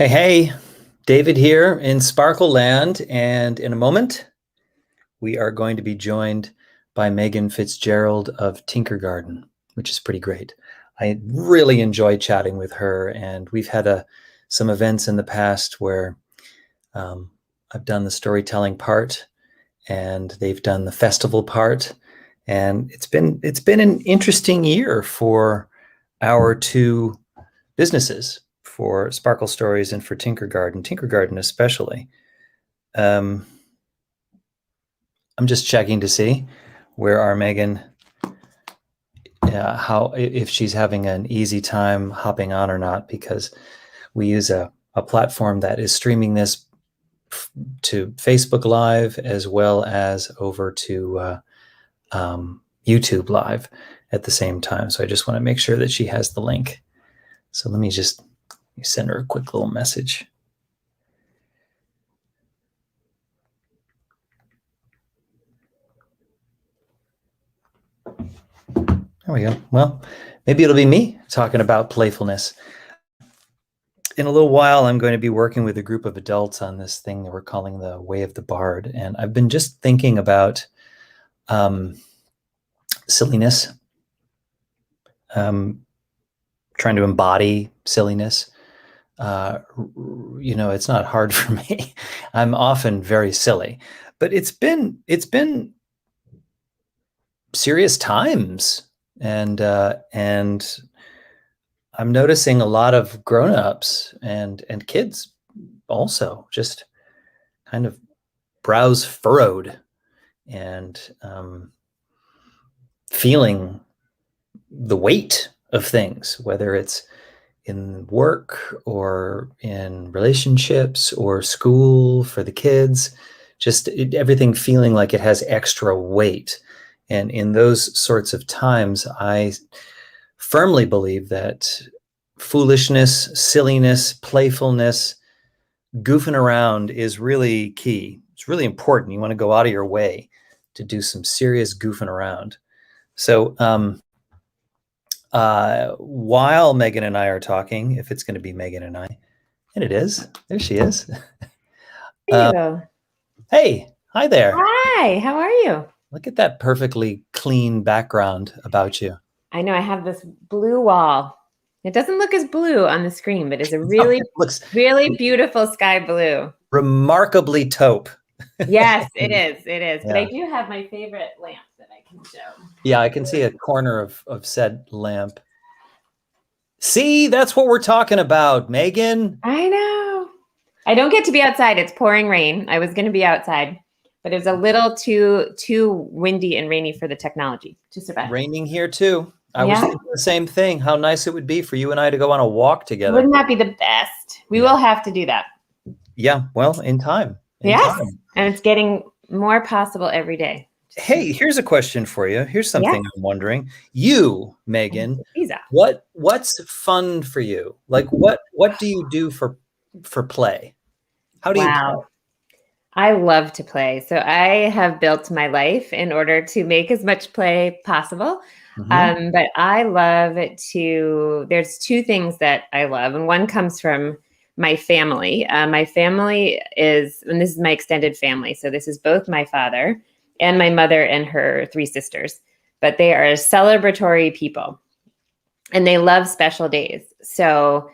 Hey, David here in Sparkle Land, and in a moment, we are going to be joined by Meghan Fitzgerald of Tinkergarten, which is pretty great. I really enjoy chatting with her, and we've had some events in the past where I've done the storytelling part, and they've done the festival part, and it's been an interesting year for our two businesses, for Sparkle Stories and for Tinkergarten especially. I'm just checking to see where our Meghan, how if she's having an easy time hopping on or not, because we use a platform that is streaming this to Facebook Live as well as over to YouTube Live at the same time. So I just want to make sure that she has the link. So let me just send her a quick little message. There we go. Well, maybe it'll be me talking about playfulness. In a little while, I'm going to be working with a group of adults on this thing that we're calling the Way of the Bard. And I've been just thinking about silliness, trying to embody silliness. It's not hard for me. I'm often very silly, but it's been serious times, and I'm noticing a lot of grown-ups and kids also just kind of brows furrowed and feeling the weight of things, whether it's in work or in relationships or school for the kids, everything feeling like it has extra weight. And in those sorts of times, I firmly believe that foolishness, silliness, playfulness, goofing around is really key. It's really important. You want to go out of your way to do some serious goofing around. So while Meghan and I are talking, if it's going to be Meghan and I, and it is, there she is. Hey, hi there. Hi, how are you? Look at that perfectly clean background about you. I know I have this blue wall. It doesn't look as blue on the screen, but it's a really, really beautiful sky blue. Remarkably taupe. Yes, it is. It is. Yeah. But I do have my favorite lamp that I can show. Yeah, I can see a corner of said lamp. See, that's what we're talking about, Meghan. I know. I don't get to be outside. It's pouring rain. I was going to be outside, but it was a little too windy and rainy for the technology to survive. Raining here too. I was thinking the same thing. How nice it would be for you and I to go on a walk together. Wouldn't that be the best? We will have to do that. Yeah, well, in time. Yes, and it's getting more possible every day. Hey, here's a question for you. Here's something I'm wondering. You, Meghan, what's fun for you? Like what do you do for play? How do you play? I love to play. So I have built my life in order to make as much play possible. But I love there's two things that I love, and one comes from my family. My family and this is my extended family. So this is both my father and my mother and her three sisters, but they are celebratory people and they love special days. So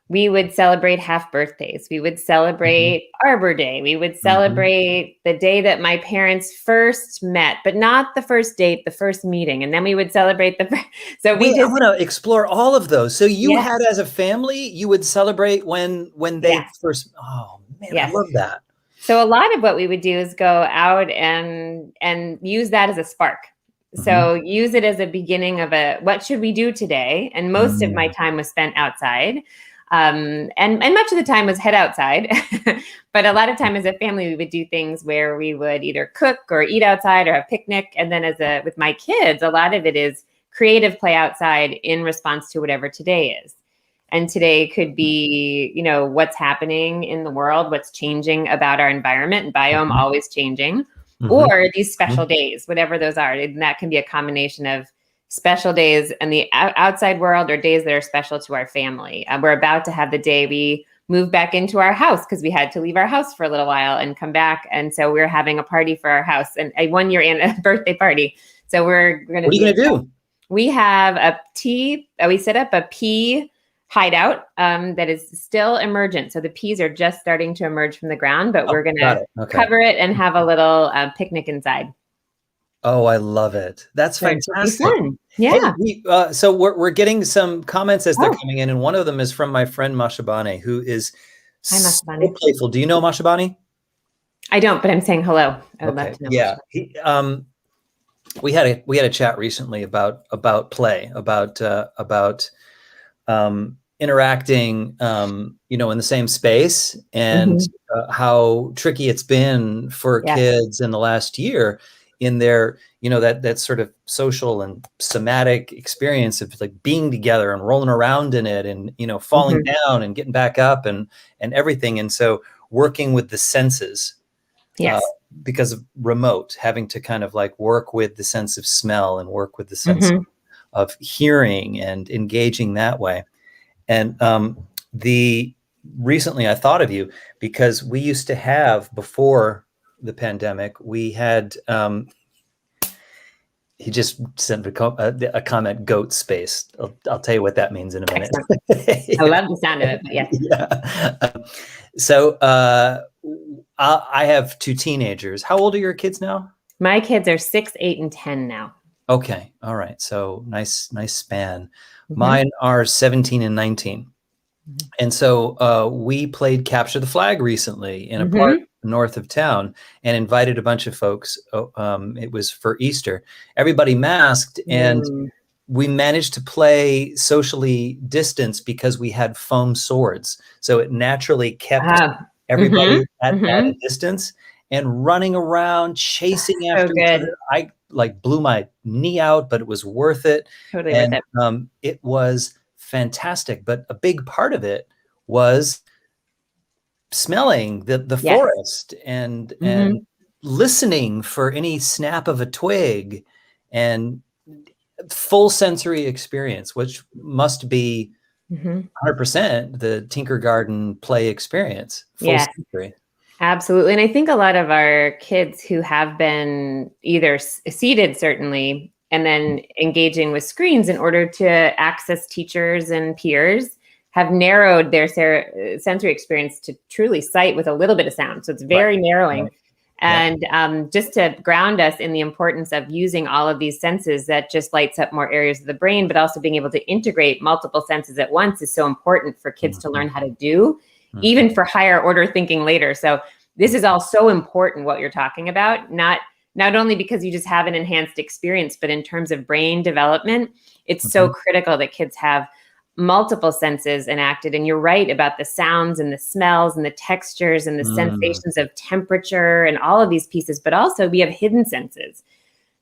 we would celebrate half birthdays. We would celebrate Arbor Day. We would celebrate the day that my parents first met, but not the first date, the first meeting. And then we would celebrate I want to explore all of those. So you had, as a family, you would celebrate when they first, oh man, I love that. So a lot of what we would do is go out and use that as a spark. So use it as a beginning of what should we do today? And most of my time was spent outside. And much of the time was head outside, but a lot of time as a family, we would do things where we would either cook or eat outside or have picnic. And then with my kids, a lot of it is creative play outside in response to whatever today is. And today could be, what's happening in the world, what's changing about our environment and biome always changing, or these special days, whatever those are. And that can be a combination of special days in the outside world or days that are special to our family. We're about to have the day we move back into our house because we had to leave our house for a little while and come back. And so we're having a party for our house, and a 1 year and a birthday party. So we're going to. What are you going to do? We have we set up a pea hideout that is still emergent. So the peas are just starting to emerge from the ground, but we're going to cover it and have a little picnic inside. Oh, I love it. That's fantastic. Fun. Yeah. Hey, so we're getting some comments as they're coming in, and one of them is from my friend Mashabane, who is so playful. Do you know Mashabane? I don't, but I'm saying hello. I would love to know. Yeah. We had a chat recently about play, about interacting, in the same space, and how tricky it's been for kids in the last year in their, that sort of social and somatic experience of like being together and rolling around in it, and, falling down and getting back up and everything. And so working with the senses, because of remote, having to kind of like work with the sense of smell and work with the sense of hearing and engaging that way. And recently I thought of you because we used to have, before the pandemic, we had, he just sent a comment, goat space. I'll tell you what that means in a minute. I love the sound of it, but yes. Yeah. So I have 2 teenagers. How old are your kids now? My kids are 6, 8, and 10 now. Okay. All right. So nice span. Mine are 17 and 19. And so we played Capture the Flag recently in a park north of town and invited a bunch of folks. It was for Easter. Everybody masked, and we managed to play socially distanced because we had foam swords. So it naturally kept everybody at a distance, and running around, chasing after each other. I like blew my knee out, but it was worth it. Totally worth it. It was fantastic. But a big part of it was smelling the forest and listening for any snap of a twig, and full sensory experience, which must be 100% the Tinkergarten play experience. Full sensory. Absolutely. And I think a lot of our kids who have been either seated, certainly, and then engaging with screens in order to access teachers and peers, have narrowed their sensory experience to truly sight with a little bit of sound. So it's very narrowing. And just to ground us in the importance of using all of these senses, that just lights up more areas of the brain, but also being able to integrate multiple senses at once is so important for kids to learn how to do, even for higher order thinking later. So this is all so important, what you're talking about, not only because you just have an enhanced experience, but in terms of brain development, it's so critical that kids have multiple senses enacted. And you're right about the sounds and the smells and the textures and the sensations of temperature and all of these pieces, but also we have hidden senses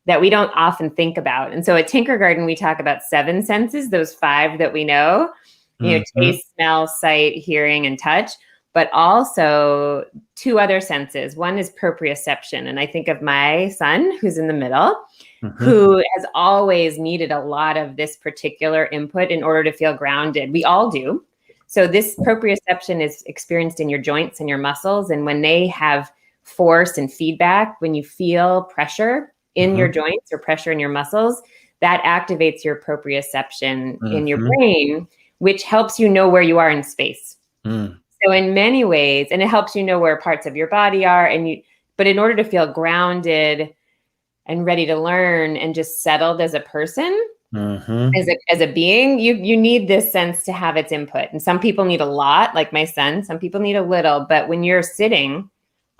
that we don't often think about. And so at Tinkergarten, we talk about 7 senses, those 5 that we know, taste, smell, sight, hearing, and touch, but also 2 other senses. One is proprioception. And I think of my son, who's in the middle, who has always needed a lot of this particular input in order to feel grounded. We all do. So this proprioception is experienced in your joints and your muscles. And when they have force and feedback, when you feel pressure in your joints or pressure in your muscles, that activates your proprioception in your brain, which helps you know where you are in space. So in many ways, and it helps you know where parts of your body are, but in order to feel grounded and ready to learn and just settled as a person, as a being, you need this sense to have its input. And some people need a lot, like my son. Some people need a little. But when you're sitting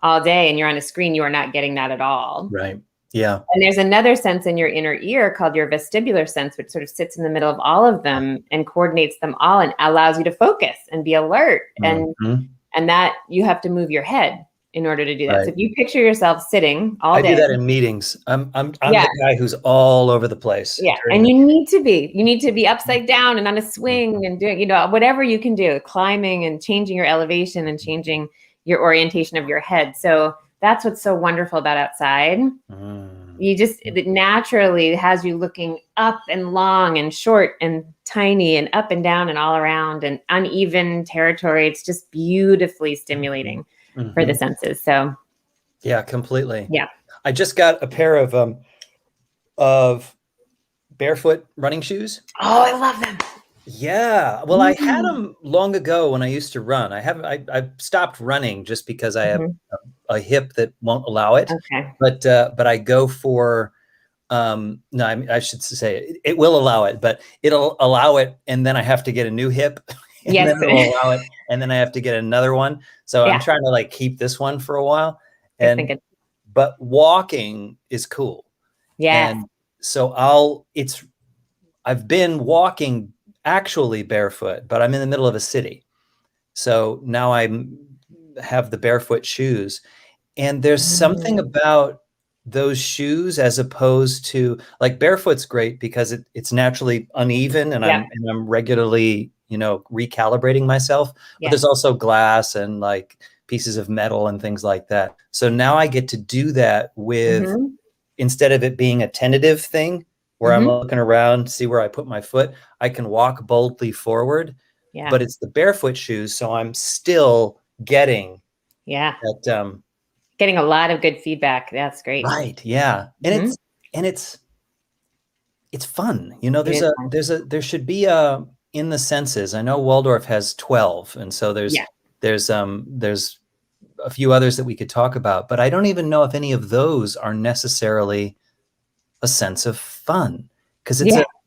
all day and you're on a screen, you are not getting that at all. Right. Yeah. And there's another sense in your inner ear called your vestibular sense, which sort of sits in the middle of all of them and coordinates them all and allows you to focus and be alert. And that you have to move your head in order to do that. So if you picture yourself sitting all day. I do that in meetings. I'm the guy who's all over the place. Yeah. And you need to be upside down and on a swing and doing, whatever you can do, climbing and changing your elevation and changing your orientation of your head. So that's what's so wonderful about outside. You just, it naturally has you looking up and long and short and tiny and up and down and all around and uneven territory. It's just beautifully stimulating for the senses. So yeah, completely. yeah. I just got a pair of barefoot running shoes. Oh, I love them. Yeah. Well, I had them long ago when I used to run. I've stopped running just because I have a hip that won't allow it. Okay. But I go for, no, I should say it will allow it, but it'll allow it. And then I have to get a new hip and Yes. then it'll allow it. And then I have to get another one. So I'm trying to like keep this one for a while. But walking is cool. Yeah. And so I've been walking actually barefoot, but I'm in the middle of a city. So now I have the barefoot shoes. And there's something about those shoes as opposed to like barefoot's great because it's naturally uneven and I'm regularly, recalibrating myself. But there's also glass and like pieces of metal and things like that. So now I get to do that with, instead of it being a tentative thing where I'm looking around, see where I put my foot, I can walk boldly forward. Yeah. But it's the barefoot shoes, so I'm still getting that, getting a lot of good feedback. That's great. Right. Yeah. And it's fun. There should be in the senses. I know Waldorf has 12, and so there's a few others that we could talk about, but I don't even know if any of those are necessarily a sense of fun, because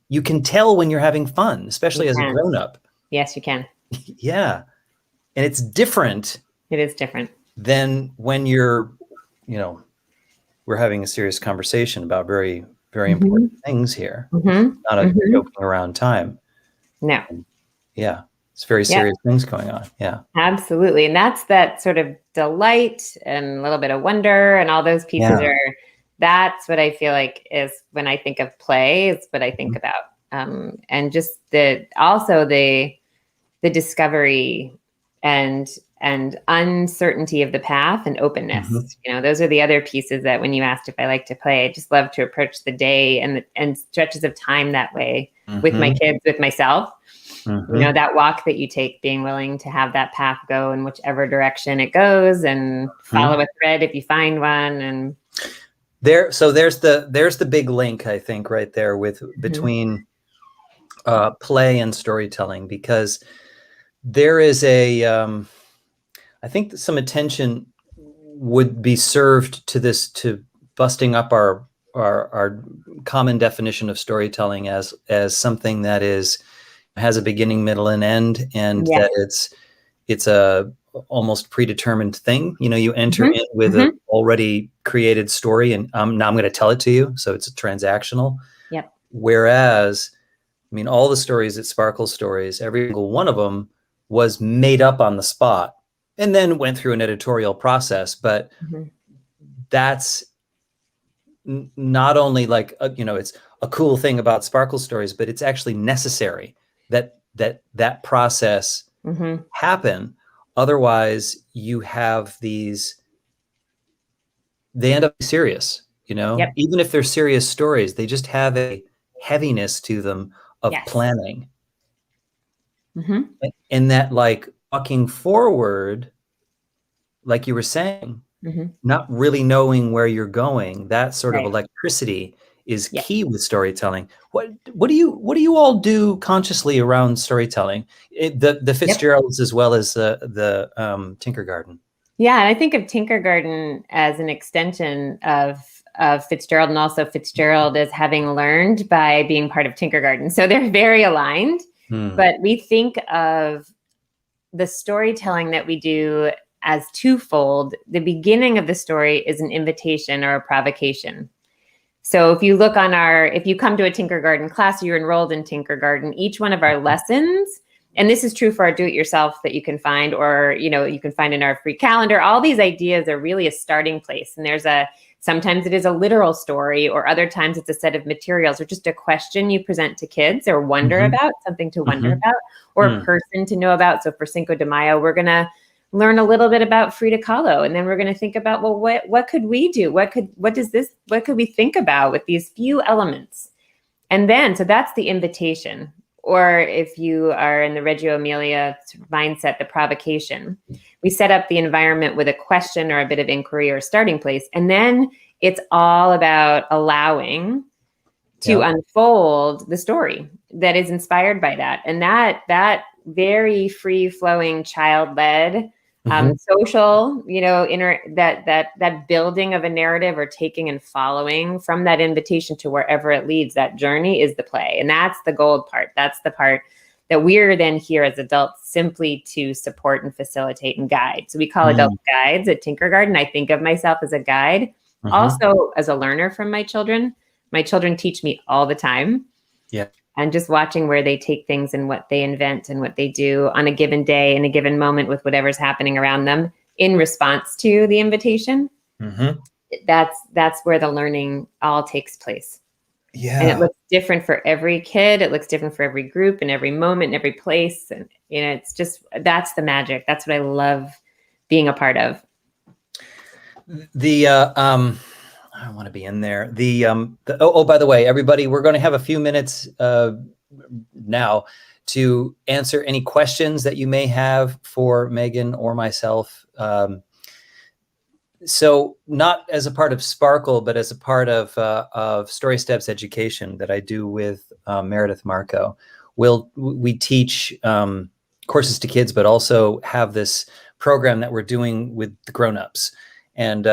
you can tell when you're having fun, especially as a grown-up. Yes, you can. Yeah. And it's different. It is different than when you're, we're having a serious conversation about very, very important things here. Not a joking around time. No. Yeah. It's very serious things going on. Yeah. Absolutely. And that's that sort of delight and a little bit of wonder and all those pieces that's what I feel like is when I think of play, is what I think about. And just the discovery and uncertainty of the path and openness. Those are the other pieces that when you asked if I like to play, I just love to approach the day and stretches of time that way with my kids, with myself. That walk that you take, being willing to have that path go in whichever direction it goes and follow a thread if you find one. And there's the big link, I think, right there between play and storytelling, because there is I think that some attention would be served to this, to busting up our common definition of storytelling as something that has a beginning, middle, and end, and that it's a almost predetermined thing. You enter in with an already created story, and now I'm going to tell it to you, so it's transactional. Yep. Whereas, all the stories at Sparkle Stories, every single one of them was made up on the spot and then went through an editorial process. But that's not only like, it's a cool thing about Sparkle Stories, but it's actually necessary that process happen. Otherwise, you have they end up serious, even if they're serious stories, they just have a heaviness to them of planning. And that, like, walking forward, like you were saying, not really knowing where you're going, that sort of electricity is key with storytelling. What do you all do consciously around storytelling? The Fitzgeralds as well as the Tinkergarten. Yeah, and I think of Tinkergarten as an extension of Fitzgerald, and also Fitzgerald as having learned by being part of Tinkergarten. So they're very aligned. But we think of the storytelling that we do as twofold. The beginning of the story is an invitation or a provocation. So if you come to a Tinkergarten class, you're enrolled in Tinkergarten, each one of our lessons, and this is true for our do-it-yourself that you can find, or, you can find in our free calendar, all these ideas are really a starting place. And sometimes it is a literal story, or other times it's a set of materials, or just a question you present to kids, or wonder about, something to wonder about, or a person to know about. So for Cinco de Mayo, we're going to learn a little bit about Frida Kahlo, and then we're going to think about, well, what could we do? What could we think about with these few elements? And then, so that's the invitation. Or if you are in the Reggio Emilia mindset, the provocation. We set up the environment with a question or a bit of inquiry or a starting place. And then it's all about allowing to unfold the story that is inspired by that. And that very free-flowing, child-led, social, that building of a narrative or taking and following from that invitation to wherever it leads, that journey is the play. And that's the gold part. That's the part that we're then here as adults simply to support and facilitate and guide. So we call adults guides at Tinkergarten. I think of myself as a guide, also as a learner from my children. My children teach me all the time. Yeah. And just watching where they take things and what they invent and what they do on a given day, in a given moment with whatever's happening around them in response to the invitation. That's where the learning all takes place. Yeah. And it looks different for every kid. It looks different for every group and every moment and every place. And, it's just, that's the magic. That's what I love being a part of. I want to be in there. By the way, everybody, we're going to have a few minutes now to answer any questions that you may have for Meghan or myself. So not as a part of Sparkle, but as a part of Story Steps education that I do with Meredith Marco. We teach courses to kids, but also have this program that we're doing with the grown-ups. And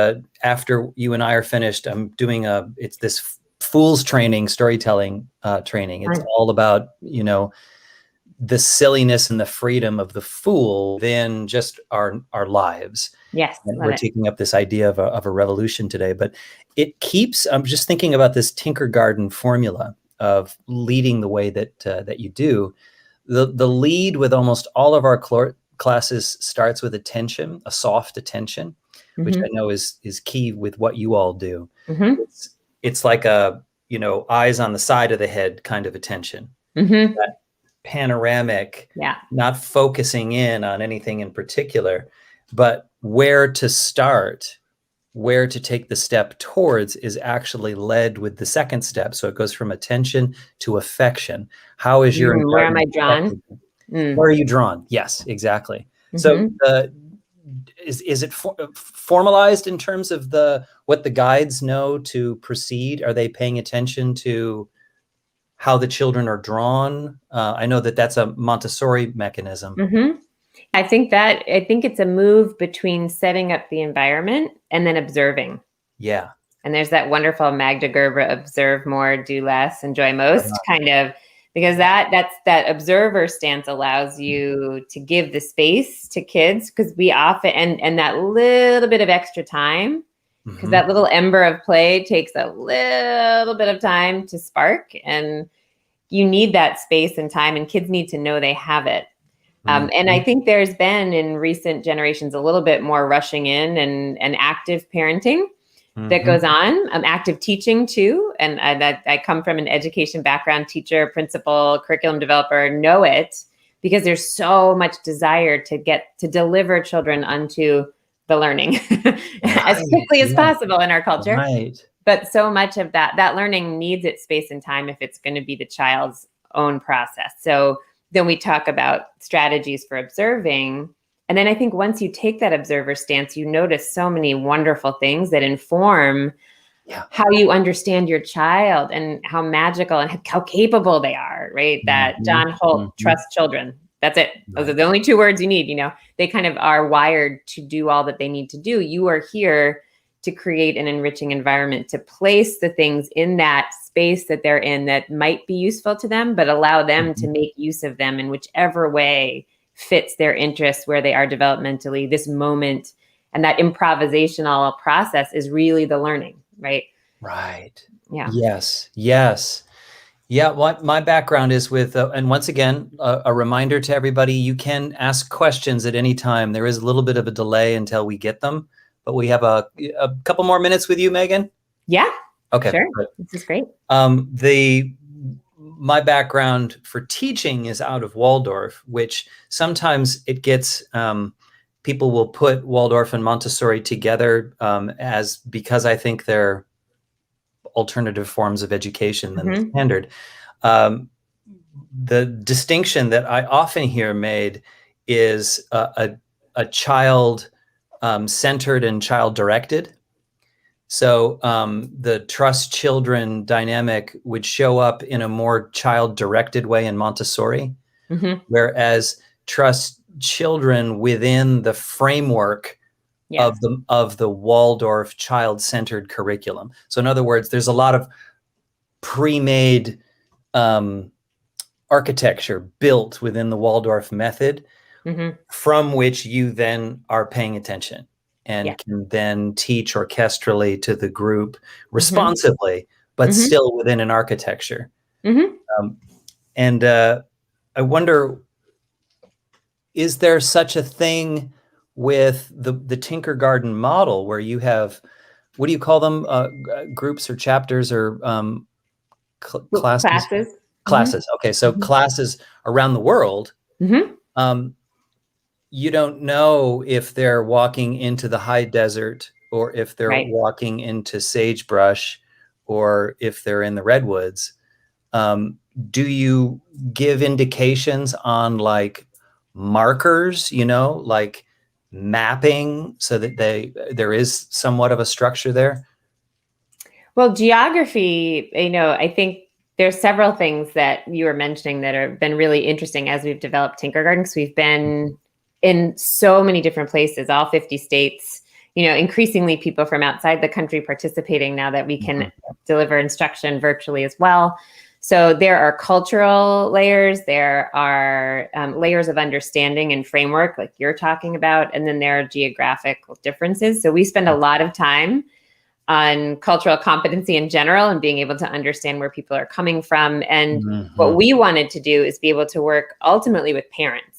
after you and I are finished, I'm doing it's this fool's training, storytelling training. It's all about, the silliness and the freedom of the fool than just our lives. Yes. And we're taking up this idea of a revolution today, but I'm just thinking about this Tinkergarten formula of leading the way that you do. The lead with almost all of our classes starts with attention, a soft attention, which I know is key with what you all do. It's like a, eyes on the side of the head kind of attention. That panoramic, not focusing in on anything in particular, but where to start, where to take the step towards is actually led with the second step. So it goes from attention to affection. How is your where am I drawn? Where are you drawn? Yes, exactly. So is it formalized in terms of what the guides know to proceed? Are they paying attention to how the children are drawn? I know that's a Montessori mechanism. I think it's a move between setting up the environment and then observing. Yeah. And there's that wonderful Magda Gerber, observe more, do less, enjoy most kind of, because that observer stance allows you to give the space to kids, because we often, and that little bit of extra time, because that little ember of play takes a little bit of time to spark, and you need that space and time, and kids need to know they have it. And I think there's been in recent generations a little bit more rushing in and active parenting that goes on, active teaching too. And I come from an education background, teacher, principal, curriculum developer, know it, because there's so much desire to deliver children unto the learning as quickly as possible in our culture. Right. But so much of that learning needs its space and time if it's going to be the child's own process. So then we talk about strategies for observing. And then I think once you take that observer stance, you notice so many wonderful things that inform how you understand your child and how magical and how capable they are, right? That John Holt, trust children. That's it. Those are the only 2 words you need. They kind of are wired to do all that they need to do. You are here to create an enriching environment, to place the things in that space that they're in that might be useful to them, but allow them to make use of them in whichever way fits their interests, where they are developmentally, this moment. And that improvisational process is really the learning, right? Right. Yeah. Yes. Yeah, my background is with, and once again, a reminder to everybody, you can ask questions at any time. There is a little bit of a delay until we get them, but we have a couple more minutes with you, Meghan. Yeah. Okay. Sure. Good. This is great. My background for teaching is out of Waldorf, which sometimes it gets people will put Waldorf and Montessori together because I think they're alternative forms of education than the standard. The distinction that I often hear made is a child centered and child directed. So the trust children dynamic would show up in a more child directed way in Montessori, whereas trust children within the framework of the Waldorf child-centered curriculum. So in other words, there's a lot of pre-made architecture built within the Waldorf method, from which you then are paying attention and can then teach orchestrally to the group responsibly, but still within an architecture. And I wonder, is there such a thing with the Tinkergarten model where you have, what do you call them, groups or chapters or classes? Classes. Okay, so classes around the world. You don't know if they're walking into the high desert or if they're walking into sagebrush or if they're in the redwoods. Do you give indications on like markers, like mapping, so that there is somewhat of a structure there? Well, geography, I think there's several things that you were mentioning that have been really interesting as we've developed Tinkergarten, because we've been in so many different places, all 50 states, increasingly people from outside the country participating now that we can deliver instruction virtually as well. So there are cultural layers, there are layers of understanding and framework like you're talking about, and then there are geographical differences. So we spend a lot of time on cultural competency in general and being able to understand where people are coming from. And what we wanted to do is be able to work ultimately with parents.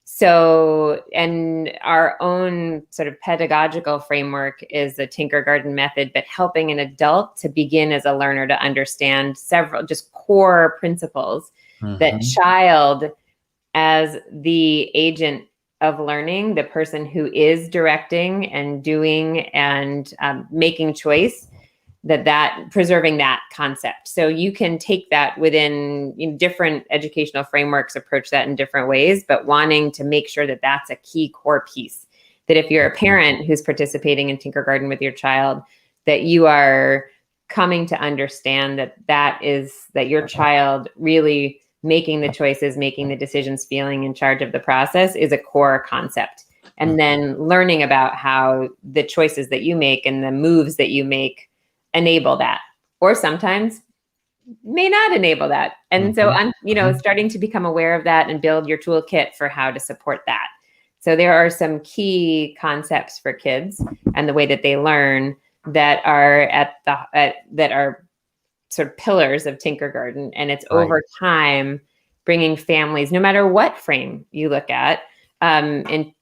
So, and our own sort of pedagogical framework is the Tinkergarten method, but helping an adult to begin as a learner to understand several just core principles that child as the agent of learning, the person who is directing and doing and making choice, that preserving that concept. So you can take that within different educational frameworks, approach that in different ways, but wanting to make sure that that's a key core piece. That if you're a parent who's participating in Tinkergarten with your child, that you are coming to understand that your child really making the choices, making the decisions, feeling in charge of the process is a core concept. And then learning about how the choices that you make and the moves that you make enable that, or sometimes may not enable that. And so I'm, starting to become aware of that and build your toolkit for how to support that. So there are some key concepts for kids and the way that they learn that are that are sort of pillars of Tinkergarten. And it's over time bringing families, no matter what frame you look at, and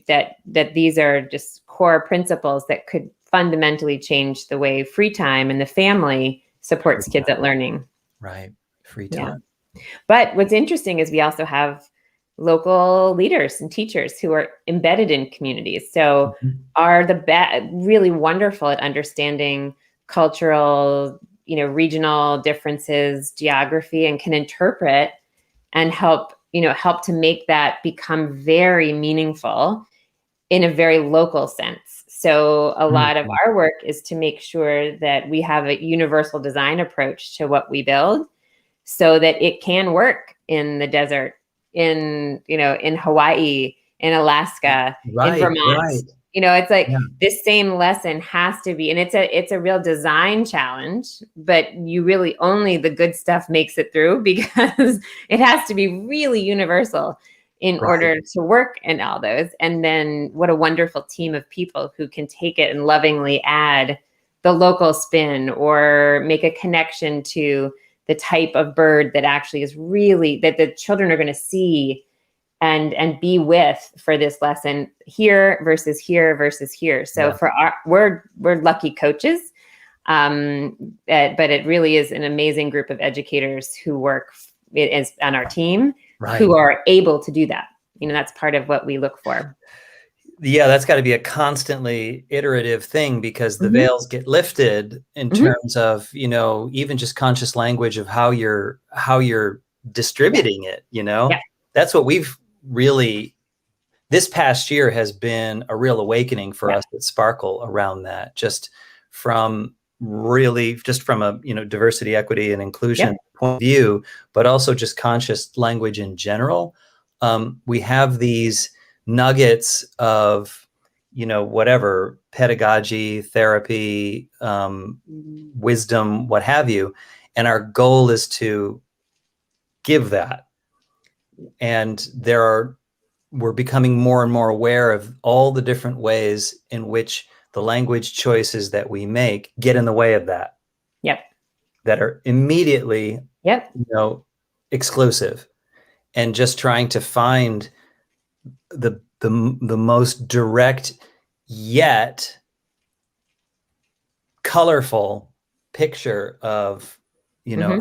that these are just core principles that could fundamentally change the way free time and the family supports kids at learning. Right. Free time. Yeah. But what's interesting is we also have local leaders and teachers who are embedded in communities. So are really wonderful at understanding cultural, regional differences, geography, and can interpret and help to make that become very meaningful in a very local sense. So a lot of our work is to make sure that we have a universal design approach to what we build so that it can work in the desert, in Hawaii, in Alaska, in Vermont. It's like this same lesson has to be, and it's a real design challenge, but you really only the good stuff makes it through because it has to be really universal in order to work in all those. And then what a wonderful team of people who can take it and lovingly add the local spin or make a connection to the type of bird that actually is really, that the children are going to see and be with for this lesson here versus here versus here. So we're lucky coaches, but it really is an amazing group of educators who work on our team who are able to do that. That's part of what we look for. Yeah, that's got to be a constantly iterative thing because the Mm-hmm. veils get lifted in Mm-hmm. terms of, even just conscious language of how you're Yeah. distributing it, Yeah. That's what we've really this past year has been a real awakening for Yeah. us at Sparkle around that, just from a, diversity, equity, and inclusion Yep. point of view, but also just conscious language in general. We have these nuggets of, whatever pedagogy, therapy, wisdom, what have you. And our goal is to give that. And we're becoming more and more aware of all the different ways in which the language choices that we make get in the way of Yep. that are immediately, Yep. exclusive, and just trying to find the most direct yet colorful picture of Mm-hmm.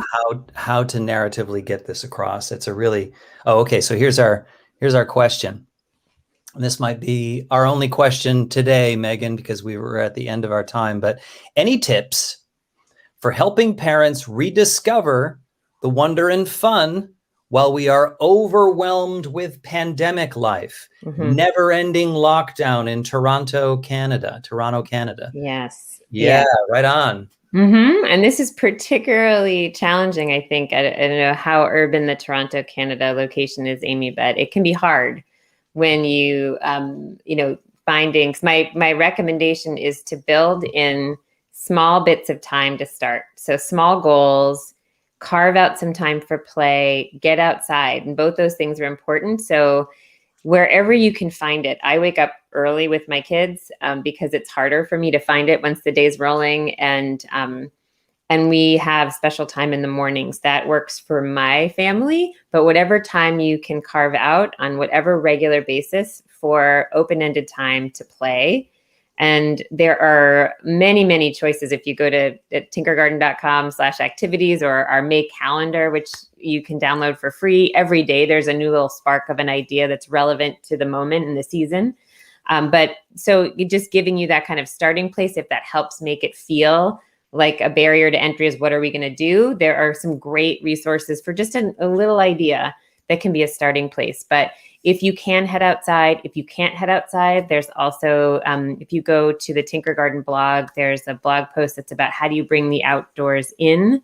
how to narratively get this across. It's a really okay. So here's our question. And this might be our only question today, Meghan, because we were at the end of our time. But any tips for helping parents rediscover the wonder and fun while we are overwhelmed with pandemic life, Mm-hmm. never-ending lockdown in Toronto, Canada? Yes. Yeah, Yeah. right on. Mm-hmm. And this is particularly challenging, I think. I don't know how urban the Toronto, Canada location is, Amy, but it can be hard when finding. My recommendation is to build in small bits of time to start. So small goals, carve out some time for play, get outside, and both those things are important. So wherever you can find it. I wake up early with my kids because it's harder for me to find it once the day's rolling, and we have special time in the mornings that works for my family. But whatever time you can carve out on whatever regular basis for open-ended time to play. And there are many, many choices. If you go to tinkergarten.com/activities or our May calendar, which you can download for free every day, there's a new little spark of an idea that's relevant to the moment in the season. But so just giving you that kind of starting place, if that helps make it feel like a barrier to entry is what are we going to do? There are some great resources for just a little idea that can be a starting place. But if you can head outside, if you can't head outside, there's also, if you go to the Tinkergarten blog, there's a blog post that's about how do you bring the outdoors in?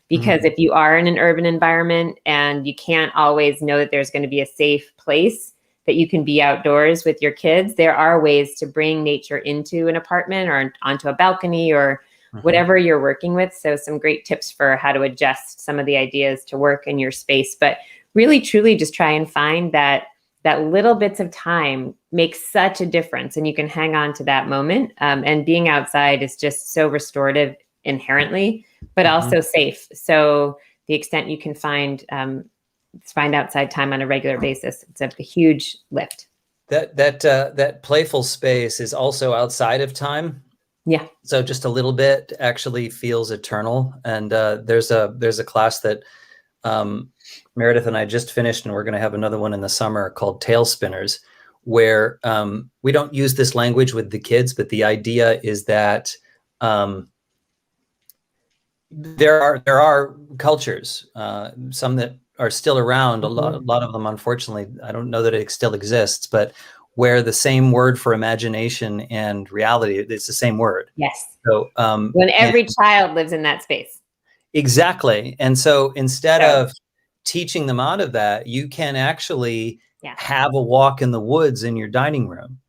Because if you are in an urban environment and you can't always know that there's going to be a safe place that you can be outdoors with your kids, there are ways to bring nature into an apartment or onto a balcony or whatever you're working with. So some great tips for how to adjust some of the ideas to work in your space. But really, truly just try and find that little bits of time makes such a difference, and you can hang on to that moment. And being outside is just so restorative inherently, but also safe. So the extent you can find outside time on a regular basis, it's a huge lift. That playful space is also outside of time. Yeah. So just a little bit actually feels eternal. And there's a class that Meredith and I just finished, and we're going to have another one in the summer called Tail Spinners, where we don't use this language with the kids, but the idea is that there are cultures, some that are still around. A lot of them, unfortunately, I don't know that it still exists, but where the same word for imagination and reality, it's the same word. Yes. So when every child lives in that space. Exactly. And so instead of teaching them out of that, you can actually have a walk in the woods in your dining room.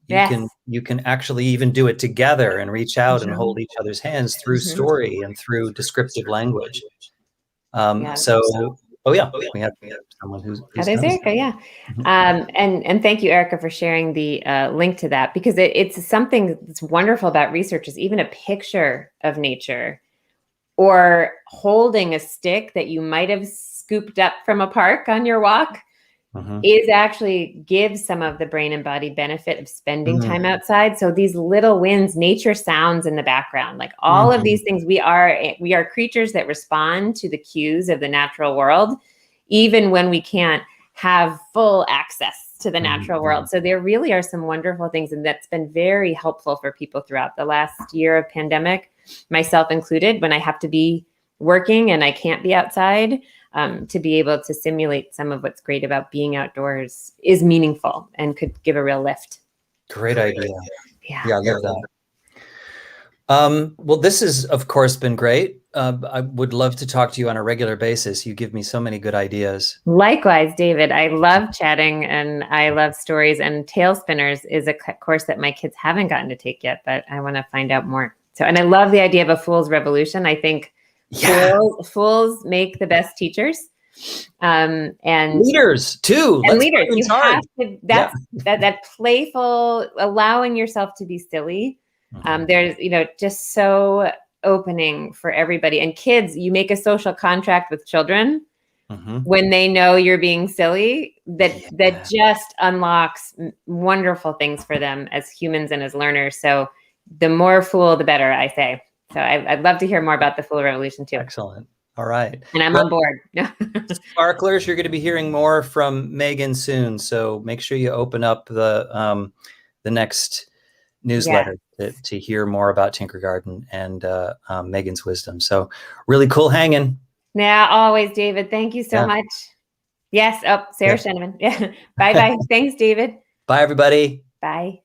You can actually even do it together and reach out and hold each other's hands through story and through descriptive language. We have someone who's there's coming. Erica, yeah. And thank you, Erica, for sharing the link to that, because it's something that's wonderful about research is even a picture of nature or holding a stick that you might have scooped up from a park on your walk is actually gives some of the brain and body benefit of spending time outside. So these little wins, nature sounds in the background, like all of these things, we are creatures that respond to the cues of the natural world, even when we can't have full access to the natural world. So there really are some wonderful things, and that's been very helpful for people throughout the last year of pandemic, myself included, when I have to be working and I can't be outside. To be able to simulate some of what's great about being outdoors is meaningful and could give a real lift. Great idea. Yeah, I love that. Well, this has, of course, been great. I would love to talk to you on a regular basis. You give me so many good ideas. Likewise, David. I love chatting and I love stories, and Tail Spinners is a course that my kids haven't gotten to take yet, but I want to find out more. So, and I love the idea of a fool's revolution. I think fools make the best teachers. And leaders too. And leaders, you have to, that playful, allowing yourself to be silly. There's, just so opening for everybody. And kids, you make a social contract with children when they know you're being silly, that just unlocks wonderful things for them as humans and as learners. So the more fool, the better, I say. So I'd love to hear more about the Fool Revolution too. Excellent. All right. And I'm on board. Sparklers, you're going to be hearing more from Meghan soon. So make sure you open up the next newsletter to hear more about Tinkergarten and Meghan's wisdom. So really cool hanging. Yeah, always, David. Thank you so much. Yes. Oh, Sarah Sheneman. Yeah. Bye-bye. Thanks, David. Bye, everybody. Bye.